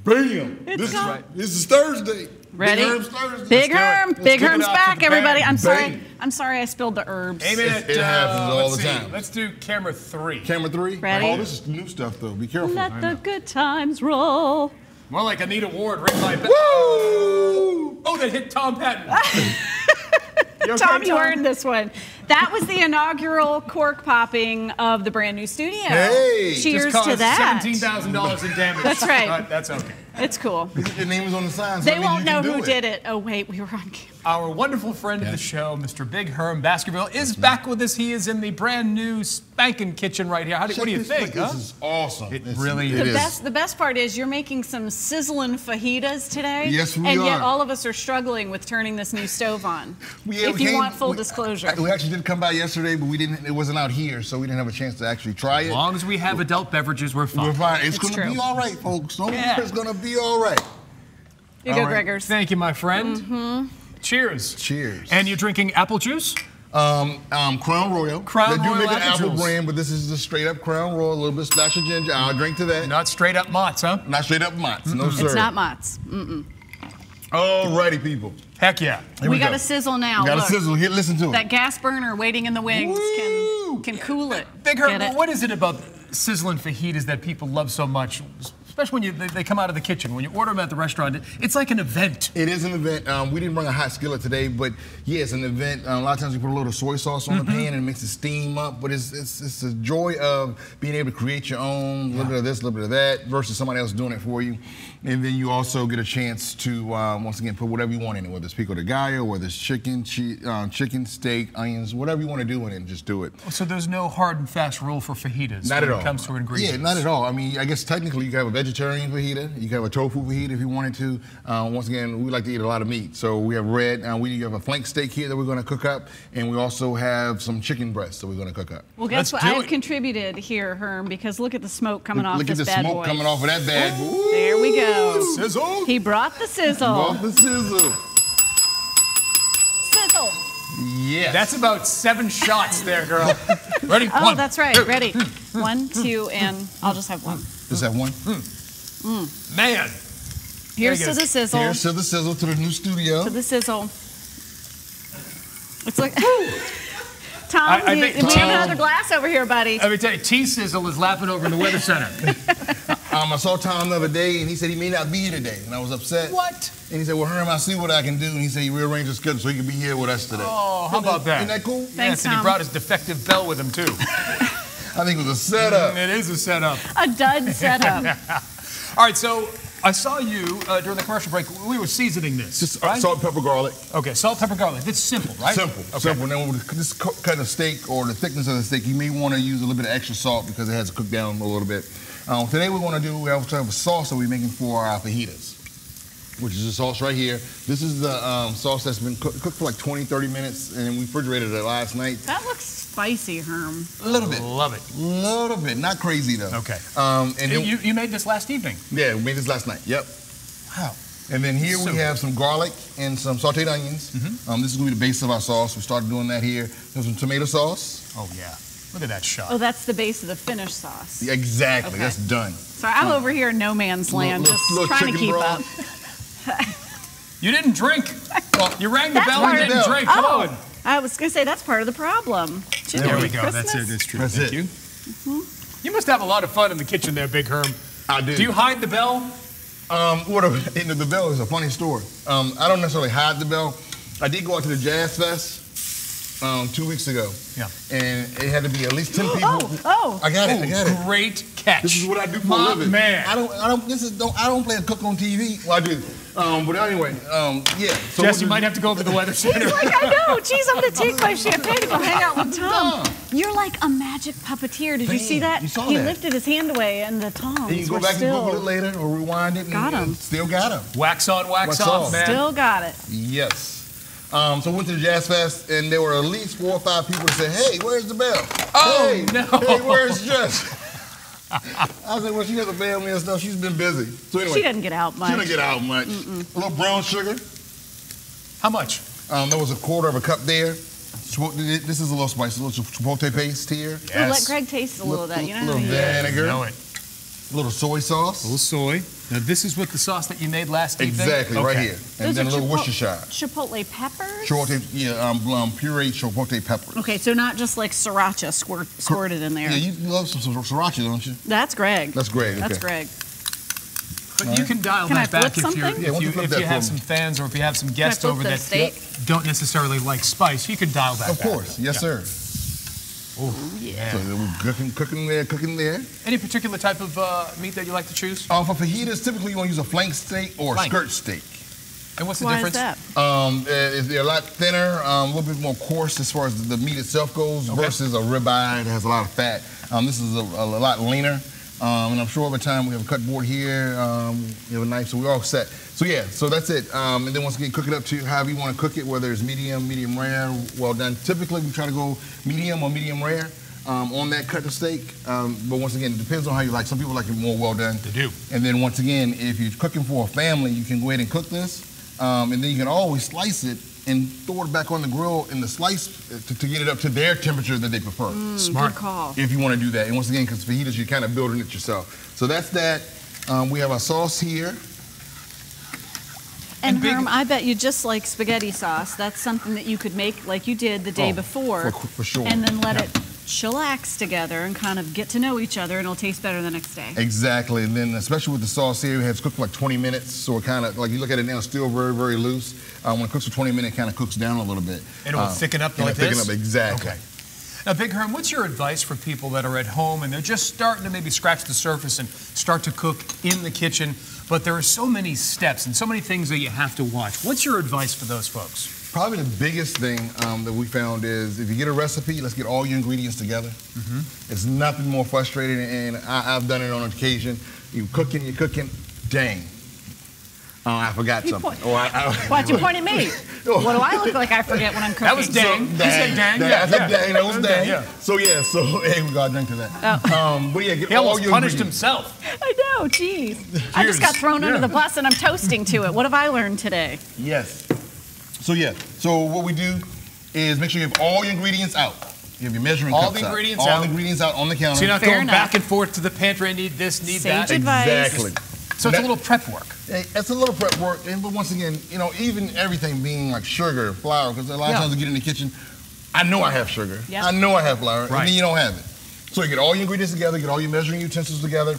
Bam! This is Thursday. Ready? Big Herm's Thursday. Big Herm. Big Herm's back, everybody. I'm sorry. Bam. I'm sorry I spilled the herbs. Aim it happens all the time. Let's do camera 3. Camera 3? Ready? Oh, this is new stuff, though. Be careful. Let the good times roll. More like Anita Ward, right by Woo! Oh, that hit Tom Patton. You okay, Tom, you earned this one. That was the inaugural cork popping of the brand new studio. Hey! Cheers Just to that. $17,000 in damage. That's right. But that's okay. It's cool. Your name is on the sign, so They that means won't you know can do who it. did it. Oh, wait, we were on camera. Our wonderful friend of the show, Mr. Big Herm Baskerville, is back with us. He is in the brand new spanking kitchen right here. What do you think, huh? This is awesome. It really is. The best part is you're making some sizzling fajitas today. Yes, we and are. yet all of us are struggling with turning this new stove on. If you want full disclosure. We actually did come by yesterday, but it wasn't out here, so we didn't have a chance to actually try it. As long as we have adult beverages, we're fine. We're fine. It's It's going to true. be all right, folks. Yeah. It's going to be all right. You All go, right. Gregors. Thank you, my friend. Cheers. Cheers. And you're drinking apple juice? Crown Royal. Crown They do Royal make an apple apple juice. brand, but this is just straight up Crown Royal, a little bit splash of ginger. I'll drink to that. Not straight up Mott's, huh? Not straight up Mott's. No, sir. It's not Mott's. Alrighty, people. Heck yeah. Here We got go. a sizzle now. We got Look. a sizzle. Here, listen to it. That gas burner waiting in the wings can cool it. Big Get Herm, it? what is it about sizzling fajitas that people love so much? Especially when they come out of the kitchen. When you order them at the restaurant, it's like an event. It is an event. We didn't bring a hot skillet today, but yeah, it's an event. A lot of times we put a little soy sauce on the pan and it makes it steam up. But it's the joy of being able to create your own, a little bit of this, a little bit of that, versus somebody else doing it for you. And then you also get a chance to once again put whatever you want in it, whether it's pico de gallo, whether it's chicken, chicken, steak, onions, whatever you want to do in it, just do it. So there's no hard and fast rule for fajitas Not at all. when it comes to ingredients. Yeah, not at all. I mean, I guess technically you can have a vegetarian fajita, you can have a tofu fajita if you wanted to. Once again, we like to eat a lot of meat, so we have red. We have a flank steak here that we're going to cook up, and we also have some chicken breasts that we're going to cook up. Well, guess Let's what? do I've it. contributed here, Herm, because look at the smoke coming off Look this at the bad smoke boy. coming off of that bad boy. There we go. Sizzle. He brought the sizzle. Off the sizzle. Sizzle. Yes. That's about 7 shots there, girl. Ready? Oh, One. that's right. Ready. 1, 2, and I'll just have one. Just have one. Man. Here's There to you the sizzle. Here's to the sizzle, to the new studio. To the sizzle. It's like, Tom, I we think have Tom- another glass over here, buddy. Let me tell you, T-Sizzle is laughing over in the Weather Center. I saw Tom the other day, and he said he may not be here today, and I was upset. What? And he said, well, Herm, I'll see what I can do. And he said he rearranged his schedule so he could be here with us today. Oh, how about that? Isn't that cool? Thanks, yes, and he Tom. brought his defective bell with him, too. I think it was a setup. It is a setup. A dud setup. All right, so I saw you during the commercial break. We were seasoning this. Just right? salt, pepper, garlic. Okay, salt, pepper, garlic. That's simple, right? Simple, simple. Now, with this kind of steak or the thickness of the steak, you may want to use a little bit of extra salt because it has to cook down a little bit. Today, we also have a sauce that we're making for our fajitas, which is the sauce right here. This is the sauce that's been cooked for like 20, 30 minutes, and we refrigerated it last night. That looks spicy, Herm. A little bit. Love it. Little bit, not crazy though. Okay. And then, You made this last evening. yeah, we made this last night. Yep. Wow. And then here we have some garlic and some sauteed onions. This is going to be the base of our sauce. We started doing that here. There's some tomato sauce. Oh, yeah. Look at that shot. Oh, that's the base of the finished sauce. Yeah, exactly. Okay. That's done. Sorry, I'm over here in no man's land, Little- just little trying to chicken keep broth. up. You didn't drink. You rang the That's bell and part of didn't the- drink. Come Oh, on. I was going to say that's part of the problem. There we go. Christmas? That's it. That's true. That's Thank it. you. You must have a lot of fun in the kitchen there, Big Herm. I do. Do you hide the bell? The bell is a funny story. I don't necessarily hide the bell. I did go out to the Jazz Fest 2 weeks ago. Yeah. And it had to be at least 10 people. Oh. I got it. Great catch. This is what I do for My a living. man. I don't play a cook on TV. Well, I do. But anyway, yeah. So Jess, you might have to go over to the Weather Center. Like, I know. Geez, I'm going to take my champagne and go hang out with Tom. Tom. You're like a magic puppeteer. Did you see that? You saw he that. lifted his hand away and the tongs And you can were go back and still, Google it later or rewind it. Got 'em. Still got him. Wax on, wax Wax off, off. man. still got it. Yes. So went to the Jazz Fest, and there were at least 4 or 5 people that said, "Hey, where's the bell? Oh, hey, no. Hey, where's Jess?" I was like, "Well, she has a family and stuff. She's been busy." So anyway, She doesn't get out much. She doesn't get out much. A little brown sugar. How much? There was a quarter of a cup there. This is a little spicy. A little chipotle paste here. Ooh, let Greg taste a little of that. You know how little he is. vinegar. Know it. A little soy sauce. A little soy. Now this is with the sauce that you made last evening? Exactly, right here. And Those then a are little Worcestershire. Chipotle peppers? Chipotle, yeah, pureed chipotle peppers. Okay, so not just like sriracha squirted in there. Yeah, you love some sriracha, don't you? That's Greg. That's Greg, That's okay. Greg. But you can dial Can that I flip back if something? Yeah, why don't you flip that you for have me? some fans or if you have some guests flip over the that steak? don't necessarily like spice. You can dial that Of back. course, yes, Yeah. sir. Oh, yeah. So we're cooking there. Any particular type of meat that you like to choose? For fajitas, typically you want to use a flank steak or a skirt steak. And what's the Why difference? is that? They're a lot thinner, a little bit more coarse as far as the meat itself goes versus a ribeye that has a lot of fat. This is a lot leaner. And I'm sure over time we have a cut board here, we have a knife, so we're all set. So yeah, so that's it. And then once again, cook it up to however you want to cook it, whether it's medium, medium rare, well done. Typically we try to go medium or medium rare on that cut of steak. But once again, it depends on how you like. Some people like it more well done. They do. And then once again, if you're cooking for a family, you can go ahead and cook this. And then you can always slice it and throw it back on the grill in the slice to get it up to their temperature that they prefer. Smart. Good call. If you want to do that. And once again, because fajitas, you're kind of building it yourself. So that's that. We have our sauce here. And Big- Herm, I bet you just like spaghetti sauce. That's something that you could make like you did the day before. For sure. And then let it chillax together and kind of get to know each other, and it'll taste better the next day. Exactly. And then especially with the sauce here, we have it cooked for like 20 minutes. So it kind of, like you look at it now, it's still very, very loose. When it cooks for 20 minutes, it kind of cooks down a little bit. And it will thicken up and like it'll this? thicken up, exactly. Okay. Now, Big Herm, what's your advice for people that are at home and they're just starting to maybe scratch the surface and start to cook in the kitchen, but there are so many steps and so many things that you have to watch? What's your advice for those folks? Probably the biggest thing that we found is if you get a recipe, let's get all your ingredients together. It's nothing more frustrating, and I've done it on occasion. You're cooking, dang. Oh, I forgot something. Why'd you point at me? What do I look like I forget when I'm cooking? That was dang. You said dang? Yeah, That was dang. Yeah. So hey, we got to drink to that. But yeah, get He all almost your punished ingredients. himself. I know, jeez. I just got thrown under the bus and I'm toasting to it. What have I learned today? Yes. So what we do is make sure you have all your ingredients out. You have your measuring cups out. All the ingredients out on the counter. So you're not Fair going enough. back and forth to the pantry, I need this, need Sage that. advice. Exactly. So it's a little prep work. It's a little prep work, but once again, even everything being like sugar, flour, because a lot of times I get in the kitchen, I know I have sugar, Yep. I know I have flour, and Right. then you don't have it. So you get all your ingredients together, get all your measuring utensils together,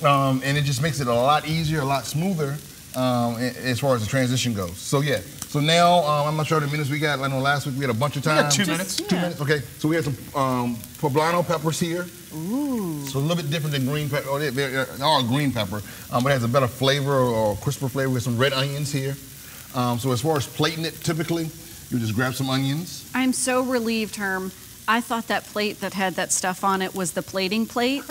and it just makes it a lot easier, a lot smoother as far as the transition goes. So yeah, so now I'm not sure how many minutes we got. I know last week we had a bunch of time. We got 2 minutes. 2 minutes, okay. So we have some poblano peppers here. Ooh. So a little bit different than green pepper. They are green pepper, but it has a better flavor or crisper flavor. We have some red onions here. So as far as plating it, typically, you just grab some onions. I'm so relieved, Herm. I thought that plate that had that stuff on it was the plating plate,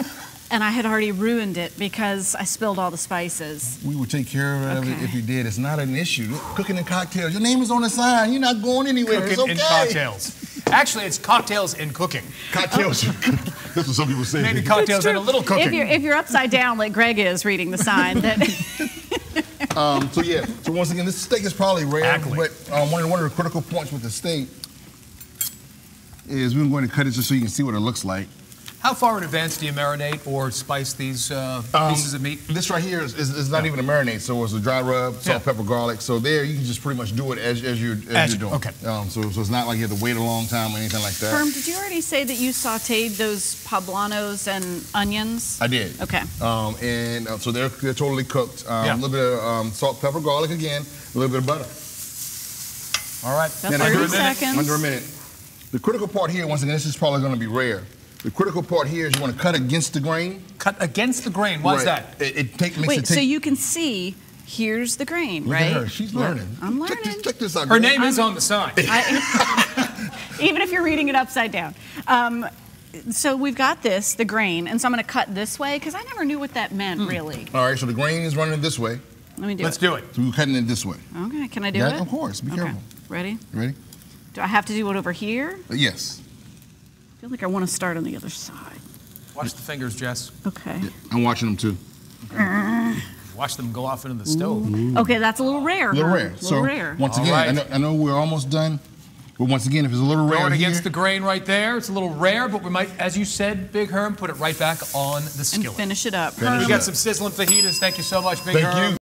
and I had already ruined it because I spilled all the spices. We would take care of it Okay. if you did. It's not an issue. Cooking in cocktails. Your name is on the sign. You're not going anywhere. Cooking It's okay. in cocktails. Actually, it's cocktails in cooking. Cocktails. That's what some people say. Maybe cocktails and a little cooking. If you're upside down like Greg is reading the sign, that So once again, this steak is probably rare, Exactly. but one of the critical points with the steak is we're going to cut it just so you can see what it looks like. How far in advance do you marinate or spice these pieces of meat? This right here is not even a marinade, so it's a dry rub, salt, pepper, garlic. So there, you can just pretty much do it as you're doing. Okay. So it's not like you have to wait a long time or anything like that. Herm, did you already say that you sautéed those poblanos and onions? I did. Okay. So they're totally cooked. A little bit of salt, pepper, garlic again, a little bit of butter. All right. That's Now, 30 seconds. Under a minute. The critical part here, once again, this is probably going to be rare. The critical part here is you want to cut against the grain. Cut against the grain. Why's Right. that? Wait, so you can see, here's the grain, Look right? at her. She's Look, learning. I'm learning. Check this out. Her girl. name is on the sign. Even if you're reading it upside down. So we've got the grain, and so I'm going to cut this way because I never knew what that meant, really. All right, so the grain is running this way. Let me do Let's it. do it. So we're cutting it this way. Okay, can I do Yeah, it? of course. Be careful. Ready? You ready? Do I have to do it over here? Yes. I feel like I want to start on the other side. Watch the fingers, Jess. Okay. I'm watching them too. Watch them go off into the stove. Okay, that's a little rare. A little huh? rare. A little rare. Once All again, right. I know we're almost done. But once again, if it's a little rare Going here, against the grain right there. It's a little rare, but we might, as you said, Big Herm, put it right back on the skillet. And finish it up. We got some sizzling fajitas. Thank you so much, Big Herm. Thank you.